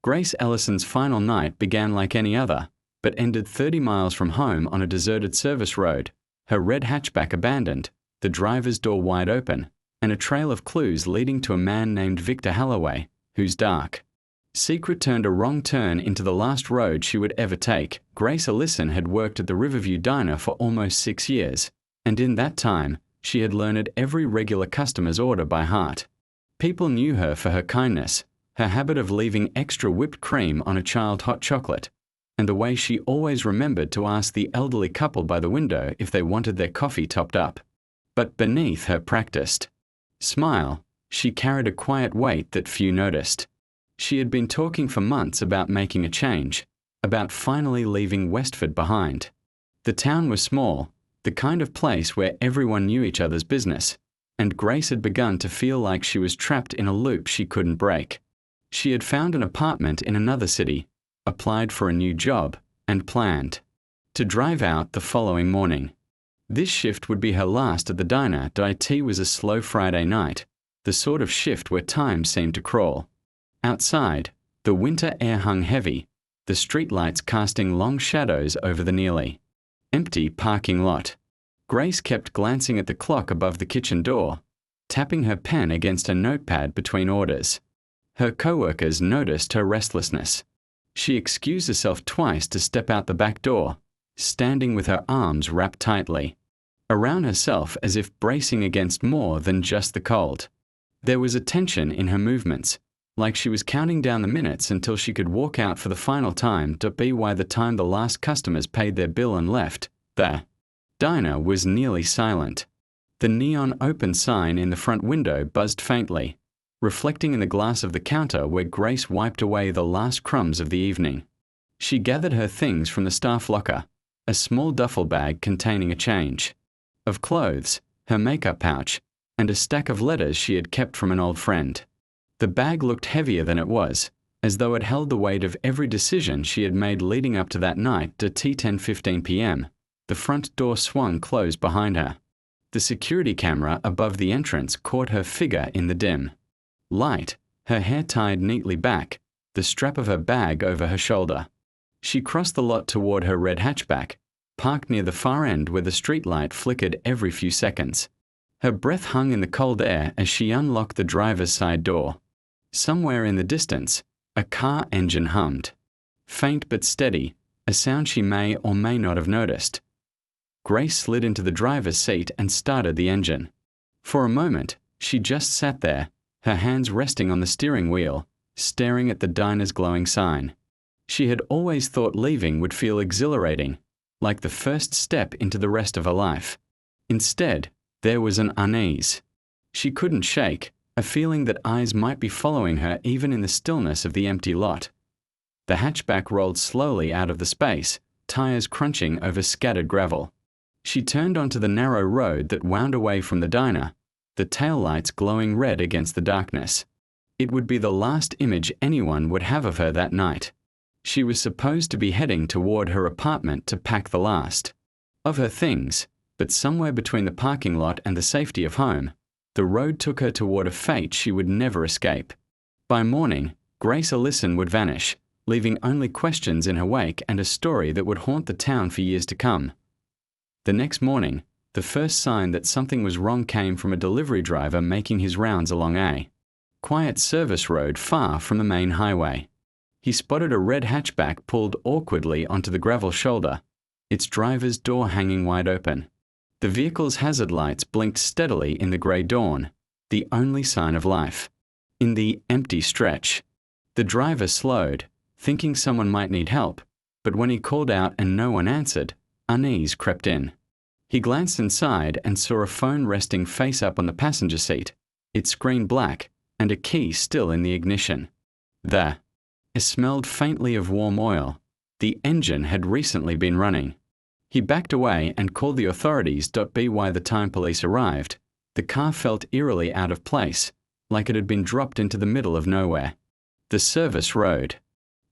Grace Ellison's final night began like any other, but ended 30 miles from home on a deserted service road, her red hatchback abandoned, the driver's door wide open, and a trail of clues leading to a man named Victor Halloway, whose dark secret turned a wrong turn into the last road she would ever take. Grace Ellison had worked at the Riverview Diner for almost 6 years, and in that time, she had learned every regular customer's order by heart. People knew her for her kindness, her habit of leaving extra whipped cream on a chilled hot chocolate, and the way she always remembered to ask the elderly couple by the window if they wanted their coffee topped up. But beneath her practiced smile, she carried a quiet weight that few noticed. She had been talking for months about making a change, about finally leaving Westford behind. The town was small, the kind of place where everyone knew each other's business, and Grace had begun to feel like she was trapped in a loop she couldn't break. She had found an apartment in another city, applied for a new job, and planned to drive out the following morning. This shift would be her last at the diner. It was a slow Friday night, the sort of shift where time seemed to crawl. Outside, the winter air hung heavy, the streetlights casting long shadows over the nearly empty parking lot. Grace kept glancing at the clock above the kitchen door, tapping her pen against a notepad between orders. Her co-workers noticed her restlessness. She excused herself twice to step out the back door, standing with her arms wrapped tightly around herself as if bracing against more than just the cold. There was a tension in her movements, like she was counting down the minutes until she could walk out for the final time. By the time the last customers paid their bill and left, the diner was nearly silent. The neon open sign in the front window buzzed faintly, reflecting in the glass of the counter where Grace wiped away the last crumbs of the evening. She gathered her things from the staff locker, a small duffel bag containing a change of clothes, her makeup pouch, and a stack of letters she had kept from an old friend. The bag looked heavier than it was, as though it held the weight of every decision she had made leading up to that night. 10:15 p.m. The front door swung closed behind her. The security camera above the entrance caught her figure in the dim light, her hair tied neatly back, the strap of her bag over her shoulder. She crossed the lot toward her red hatchback, parked near the far end where the streetlight flickered every few seconds. Her breath hung in the cold air as she unlocked the driver's side door. Somewhere in the distance, a car engine hummed. Faint but steady, a sound she may or may not have noticed. Grace slid into the driver's seat and started the engine. For a moment, she just sat there, her hands resting on the steering wheel, staring at the diner's glowing sign. She had always thought leaving would feel exhilarating, like the first step into the rest of her life. Instead, there was an unease she couldn't shake, a feeling that eyes might be following her even in the stillness of the empty lot. The hatchback rolled slowly out of the space, tires crunching over scattered gravel. She turned onto the narrow road that wound away from the diner, the taillights glowing red against the darkness. It would be the last image anyone would have of her that night. She was supposed to be heading toward her apartment to pack the last of her things, but somewhere between the parking lot and the safety of home, the road took her toward a fate she would never escape. By morning, Grace Ellison would vanish, leaving only questions in her wake and a story that would haunt the town for years to come. The next morning, the first sign that something was wrong came from a delivery driver making his rounds along a quiet service road far from the main highway. He spotted a red hatchback pulled awkwardly onto the gravel shoulder, its driver's door hanging wide open. The vehicle's hazard lights blinked steadily in the grey dawn, the only sign of life. In the empty stretch, the driver slowed, thinking someone might need help, but when he called out and no one answered, unease crept in. He glanced inside and saw a phone resting face up on the passenger seat, its screen black, and a key still in the ignition. It smelled faintly of warm oil. The engine had recently been running. He backed away and called the authorities. By the time police arrived, the car felt eerily out of place, like it had been dropped into the middle of nowhere. The service road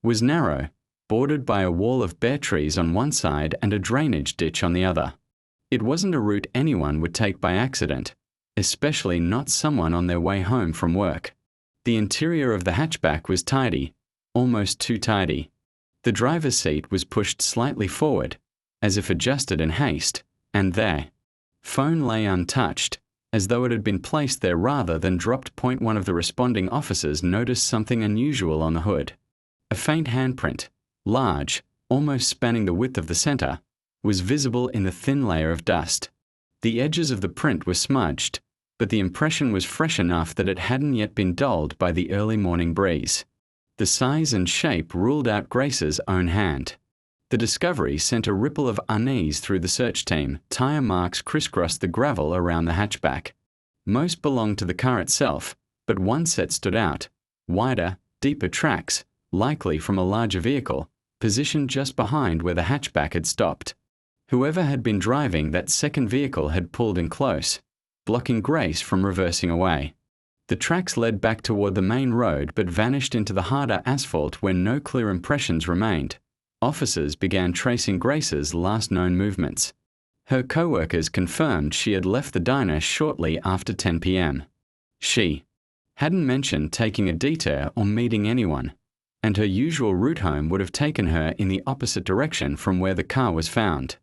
was narrow, bordered by a wall of bare trees on one side and a drainage ditch on the other. It wasn't a route anyone would take by accident, especially not someone on their way home from work. The interior of the hatchback was tidy, almost too tidy. The driver's seat was pushed slightly forward, as if adjusted in haste, and their phone lay untouched, as though it had been placed there rather than dropped. One of the responding officers noticed something unusual on the hood. A faint handprint, large, almost spanning the width of the center, was visible in the thin layer of dust. The edges of the print were smudged, but the impression was fresh enough that it hadn't yet been dulled by the early morning breeze. The size and shape ruled out Grace's own hand. The discovery sent a ripple of unease through the search team. Tire marks crisscrossed the gravel around the hatchback. Most belonged to the car itself, but one set stood out: wider, deeper tracks, likely from a larger vehicle, positioned just behind where the hatchback had stopped. Whoever had been driving that second vehicle had pulled in close, blocking Grace from reversing away. The tracks led back toward the main road but vanished into the harder asphalt where no clear impressions remained. Officers began tracing Grace's last known movements. Her co-workers confirmed she had left the diner shortly after 10 p.m. She hadn't mentioned taking a detour or meeting anyone, and her usual route home would have taken her in the opposite direction from where the car was found.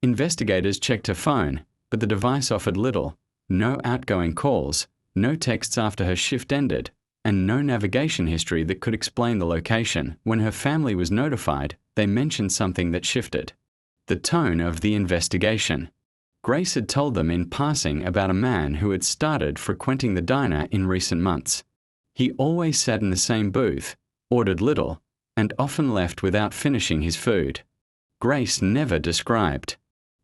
Investigators checked her phone, but the device offered little: no outgoing calls, no texts after her shift ended, and no navigation history that could explain the location. When her family was notified, they mentioned something that shifted: the tone of the investigation. Grace had told them in passing about a man who had started frequenting the diner in recent months. He always sat in the same booth, ordered little, and often left without finishing his food. Grace never described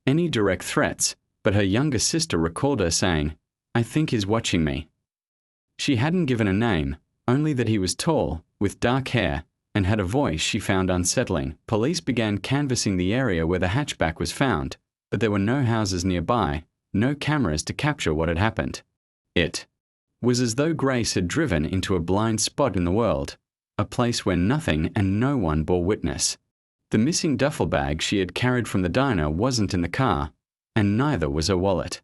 any direct threats, but her younger sister recalled her saying, "I think he's watching me." She hadn't given a name, only that he was tall, with dark hair, and had a voice she found unsettling. Police began canvassing the area where the hatchback was found, but there were no houses nearby, no cameras to capture what had happened. It was as though Grace had driven into a blind spot in the world, a place where nothing and no one bore witness. The missing duffel bag she had carried from the diner wasn't in the car, and neither was her wallet.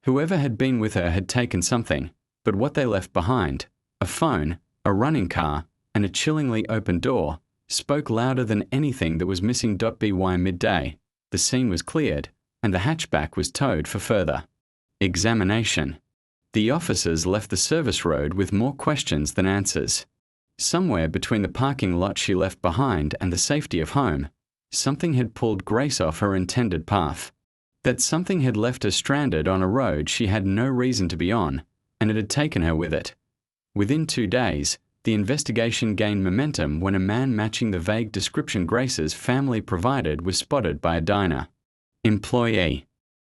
Whoever had been with her had taken something, but what they left behind, a phone, a running car, and a chillingly open door, spoke louder than anything that was missing. By midday, the scene was cleared, and the hatchback was towed for further examination. The officers left the service road with more questions than answers. Somewhere between the parking lot she left behind and the safety of home, something had pulled Grace off her intended path. That something had left her stranded on a road she had no reason to be on, and it had taken her with it. Within 2 days, the investigation gained momentum when a man matching the vague description Grace's family provided was spotted by a diner employee.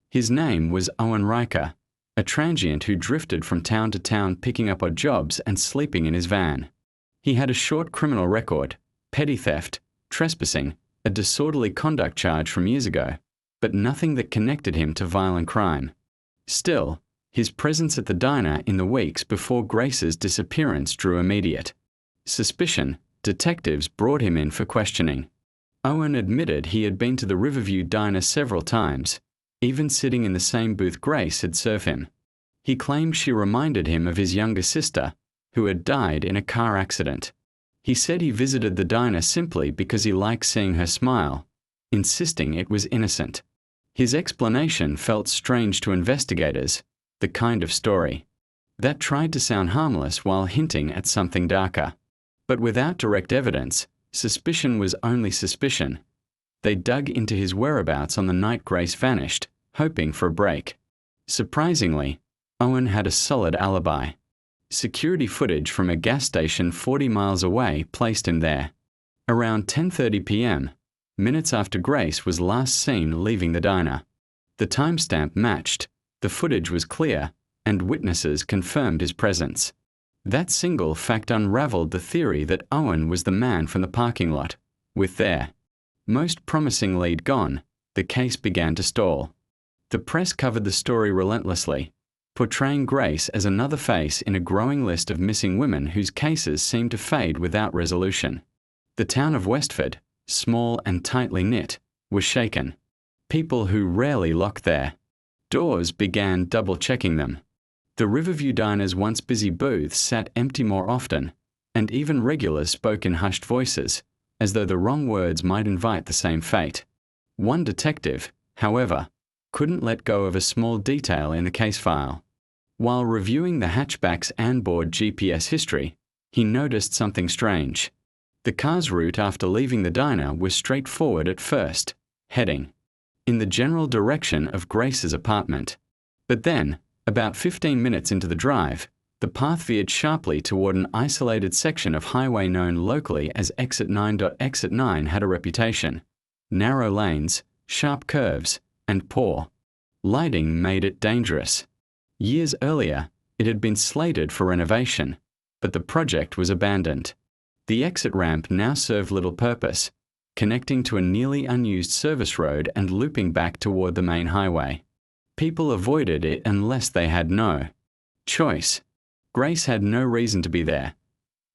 His name was Owen Riker, a transient who drifted from town to town picking up odd jobs and sleeping in his van. He had a short criminal record: petty theft, trespassing, a disorderly conduct charge from years ago, but nothing that connected him to violent crime. Still, his presence at the diner in the weeks before Grace's disappearance drew immediate suspicion. Detectives brought him in for questioning. Owen admitted he had been to the Riverview diner several times, even sitting in the same booth Grace had served him. He claimed she reminded him of his younger sister, who had died in a car accident. He said he visited the diner simply because he liked seeing her smile, insisting it was innocent. His explanation felt strange to investigators, the kind of story that tried to sound harmless while hinting at something darker. But without direct evidence, suspicion was only suspicion. They dug into his whereabouts on the night Grace vanished, hoping for a break. Surprisingly, Owen had a solid alibi. Security footage from a gas station 40 miles away placed him there. Around 10:30 p.m., minutes after Grace was last seen leaving the diner. The timestamp matched, the footage was clear, and witnesses confirmed his presence. That single fact unraveled the theory that Owen was the man from the parking lot. With their most promising lead gone, the case began to stall. The press covered the story relentlessly, portraying Grace as another face in a growing list of missing women whose cases seemed to fade without resolution. The town of Westford, small and tightly knit, was shaken. People who rarely locked their doors began double-checking them. The Riverview diner's once busy booths sat empty more often, and even regulars spoke in hushed voices, as though the wrong words might invite the same fate. One detective, however, couldn't let go of a small detail in the case file. While reviewing the hatchback's onboard GPS history, he noticed something strange. The car's route after leaving the diner was straightforward at first, heading in the general direction of Grace's apartment. But then, about 15 minutes into the drive, the path veered sharply toward an isolated section of highway known locally as Exit 9. Exit 9 had a reputation: narrow lanes, sharp curves, and poor lighting made it dangerous. Years earlier, it had been slated for renovation, but the project was abandoned. The exit ramp now served little purpose, connecting to a nearly unused service road and looping back toward the main highway. People avoided it unless they had no choice. Grace had no reason to be there.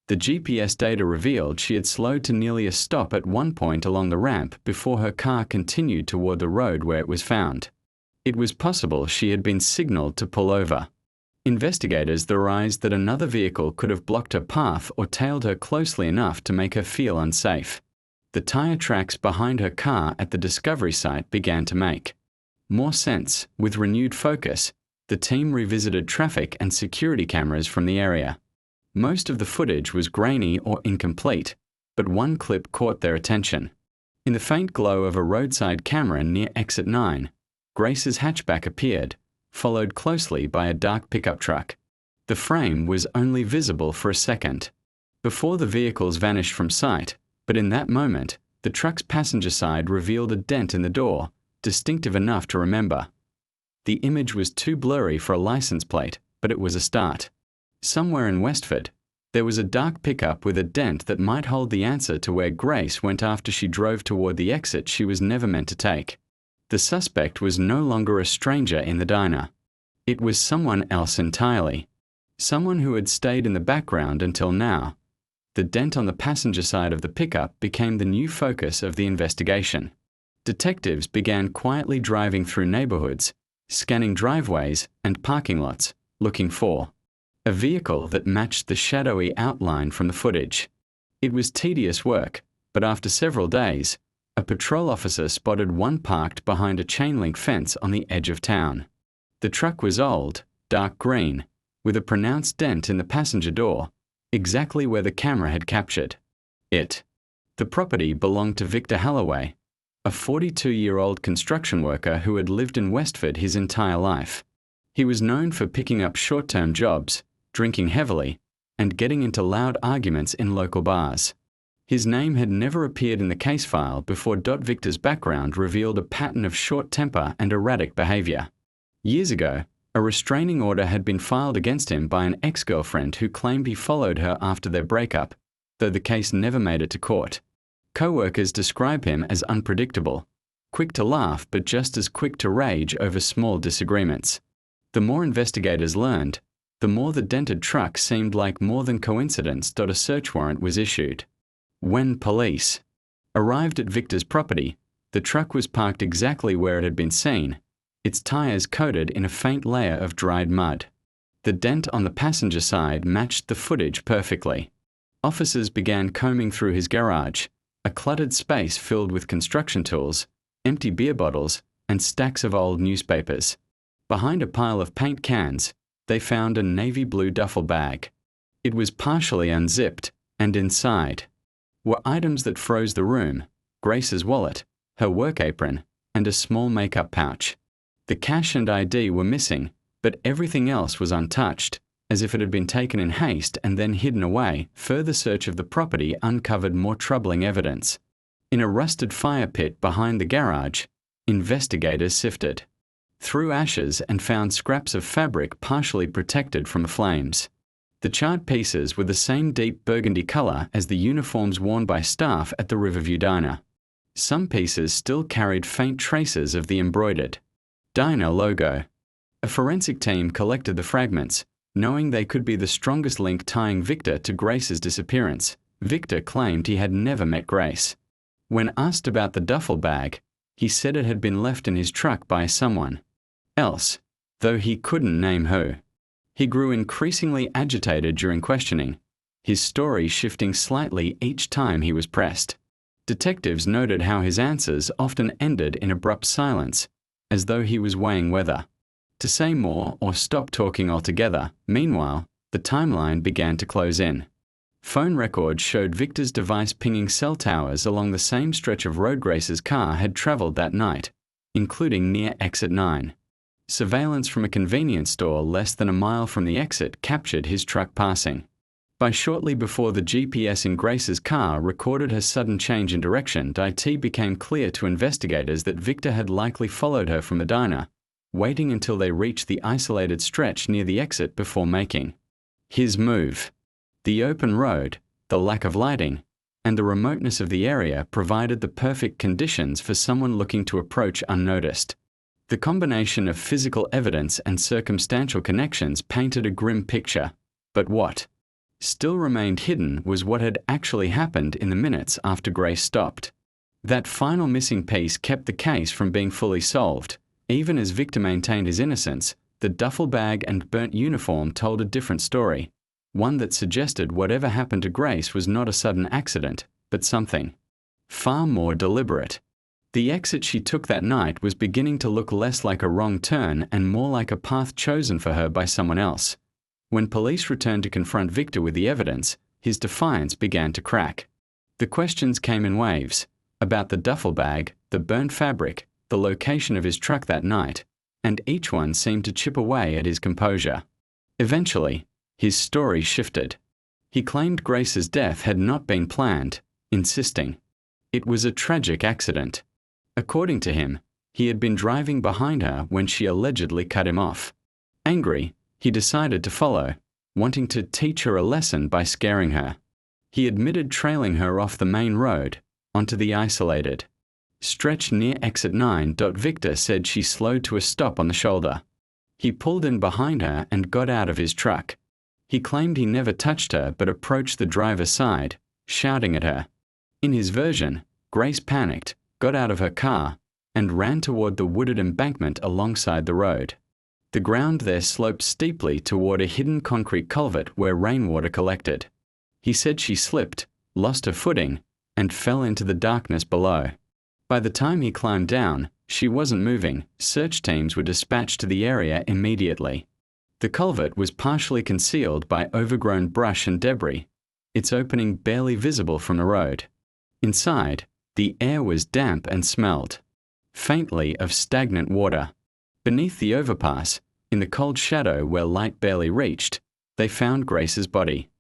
The GPS data revealed she had slowed to nearly a stop at one point along the ramp before her car continued toward the road where it was found. It was possible she had been signaled to pull over. Investigators theorized that another vehicle could have blocked her path or tailed her closely enough to make her feel unsafe. The tire tracks behind her car at the discovery site began to make more sense. With renewed focus, the team revisited traffic and security cameras from the area. Most of the footage was grainy or incomplete, but one clip caught their attention. In the faint glow of a roadside camera near Exit 9, Grace's hatchback appeared, followed closely by a dark pickup truck. The frame was only visible for a second before the vehicles vanished from sight, but in that moment, the truck's passenger side revealed a dent in the door, distinctive enough to remember. The image was too blurry for a license plate, but it was a start. Somewhere in Westford, there was a dark pickup with a dent that might hold the answer to where Grace went after she drove toward the exit she was never meant to take. The suspect was no longer a stranger in the diner. It was someone else entirely. Someone who had stayed in the background until now. The dent on the passenger side of the pickup became the new focus of the investigation. Detectives began quietly driving through neighborhoods, scanning driveways and parking lots, looking for a vehicle that matched the shadowy outline from the footage. It was tedious work, but after several days, a patrol officer spotted one parked behind a chain-link fence on the edge of town. The truck was old, dark green, with a pronounced dent in the passenger door, exactly where the camera had captured it. The property belonged to Victor Holloway, a 42-year-old construction worker who had lived in Westford his entire life. He was known for picking up short-term jobs, drinking heavily, and getting into loud arguments in local bars. His name had never appeared in the case file before Victor's background revealed a pattern of short temper and erratic behavior. Years ago, a restraining order had been filed against him by an ex-girlfriend who claimed he followed her after their breakup, though the case never made it to court. Co-workers describe him as unpredictable, quick to laugh but just as quick to rage over small disagreements. The more investigators learned, the more the dented truck seemed like more than coincidence. A search warrant was issued. When police arrived at Victor's property, the truck was parked exactly where it had been seen, its tires coated in a faint layer of dried mud. The dent on the passenger side matched the footage perfectly. Officers began combing through his garage, a cluttered space filled with construction tools, empty beer bottles, and stacks of old newspapers. Behind a pile of paint cans, they found a navy blue duffel bag. It was partially unzipped, and inside were items that froze the room: Grace's wallet, her work apron, and a small makeup pouch. The cash and ID were missing, but everything else was untouched, as if it had been taken in haste and then hidden away. Further search of the property uncovered more troubling evidence. In a rusted fire pit behind the garage, investigators sifted through ashes and found scraps of fabric partially protected from the flames. The charred pieces were the same deep burgundy color as the uniforms worn by staff at the Riverview Diner. Some pieces still carried faint traces of the embroidered diner logo. A forensic team collected the fragments, knowing they could be the strongest link tying Victor to Grace's disappearance. Victor claimed he had never met Grace. When asked about the duffel bag, he said it had been left in his truck by someone else, though he couldn't name who. He grew increasingly agitated during questioning, his story shifting slightly each time he was pressed. Detectives noted how his answers often ended in abrupt silence, as though he was weighing whether to say more or stop talking altogether. Meanwhile, the timeline began to close in. Phone records showed Victor's device pinging cell towers along the same stretch of road Grace's car had traveled that night, including near exit 9. Surveillance from a convenience store less than a mile from the exit captured his truck passing. By shortly before the GPS in Grace's car recorded her sudden change in direction, it became clear to investigators that Victor had likely followed her from the diner, waiting until they reached the isolated stretch near the exit before making his move. The open road, the lack of lighting, and the remoteness of the area provided the perfect conditions for someone looking to approach unnoticed. The combination of physical evidence and circumstantial connections painted a grim picture, but what still remained hidden was what had actually happened in the minutes after Grace stopped. That final missing piece kept the case from being fully solved. Even as Victor maintained his innocence, the duffel bag and burnt uniform told a different story, one that suggested whatever happened to Grace was not a sudden accident, but something far more deliberate. The exit she took that night was beginning to look less like a wrong turn and more like a path chosen for her by someone else. When police returned to confront Victor with the evidence, his defiance began to crack. The questions came in waves, about the duffel bag, the burnt fabric, the location of his truck that night, and each one seemed to chip away at his composure. Eventually, his story shifted. He claimed Grace's death had not been planned, insisting it was a tragic accident. According to him, he had been driving behind her when she allegedly cut him off. Angry, he decided to follow, wanting to teach her a lesson by scaring her. He admitted trailing her off the main road, onto the isolated stretch near exit 9. Victor said she slowed to a stop on the shoulder. He pulled in behind her and got out of his truck. He claimed he never touched her but approached the driver's side, shouting at her. In his version, Grace panicked, got out of her car, and ran toward the wooded embankment alongside the road. The ground there sloped steeply toward a hidden concrete culvert where rainwater collected. He said she slipped, lost her footing, and fell into the darkness below. By the time he climbed down, she wasn't moving. Search teams were dispatched to the area immediately. The culvert was partially concealed by overgrown brush and debris, its opening barely visible from the road. Inside, the air was damp and smelled faintly of stagnant water. Beneath the overpass, in the cold shadow where light barely reached, they found Grace's body.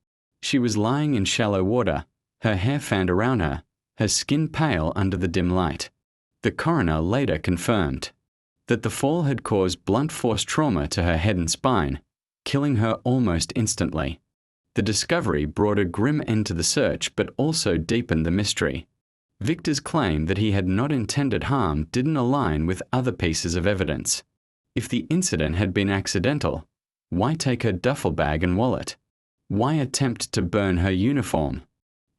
She was lying in shallow water, her hair fanned around her, her skin pale under the dim light. The coroner later confirmed that the fall had caused blunt force trauma to her head and spine, killing her almost instantly. The discovery brought a grim end to the search but also deepened the mystery. Victor's claim that he had not intended harm didn't align with other pieces of evidence. If the incident had been accidental, why take her duffel bag and wallet? Why attempt to burn her uniform?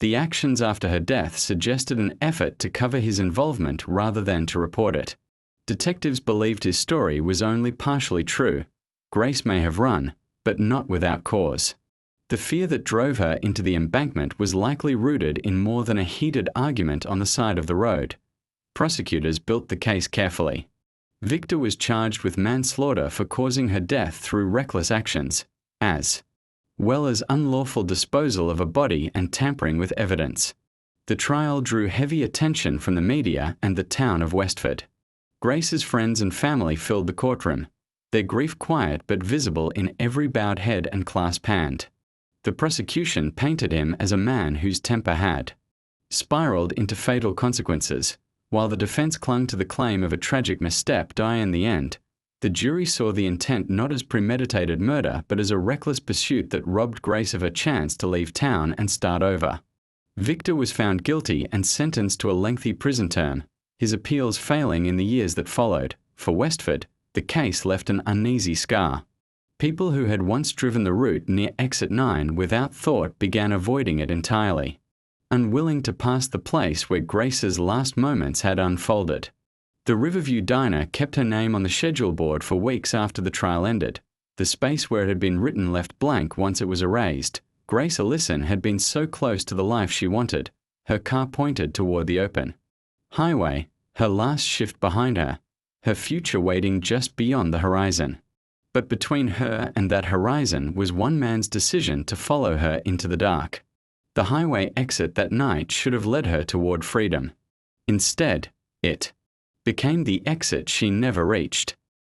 The actions after her death suggested an effort to cover his involvement rather than to report it. Detectives believed his story was only partially true. Grace may have run, but not without cause. The fear that drove her into the embankment was likely rooted in more than a heated argument on the side of the road. Prosecutors built the case carefully. Victor was charged with manslaughter for causing her death through reckless actions, as well as unlawful disposal of a body and tampering with evidence. The trial drew heavy attention from the media and the town of Westford. Grace's friends and family filled the courtroom, their grief quiet but visible in every bowed head and clasped hand. The prosecution painted him as a man whose temper had spiraled into fatal consequences, while the defense clung to the claim of a tragic misstep. In the end, the jury saw the intent not as premeditated murder but as a reckless pursuit that robbed Grace of her chance to leave town and start over. Victor was found guilty and sentenced to a lengthy prison term, his appeals failing in the years that followed. For Westford, the case left an uneasy scar. People who had once driven the route near exit 9 without thought began avoiding it entirely, unwilling to pass the place where Grace's last moments had unfolded. The Riverview Diner kept her name on the schedule board for weeks after the trial ended. The space where it had been written left blank once it was erased. Grace Allison had been so close to the life she wanted, her car pointed toward the open highway, her last shift behind her, her future waiting just beyond the horizon. But between her and that horizon was one man's decision to follow her into the dark. The highway exit that night should have led her toward freedom. Instead, it became the exit she never reached.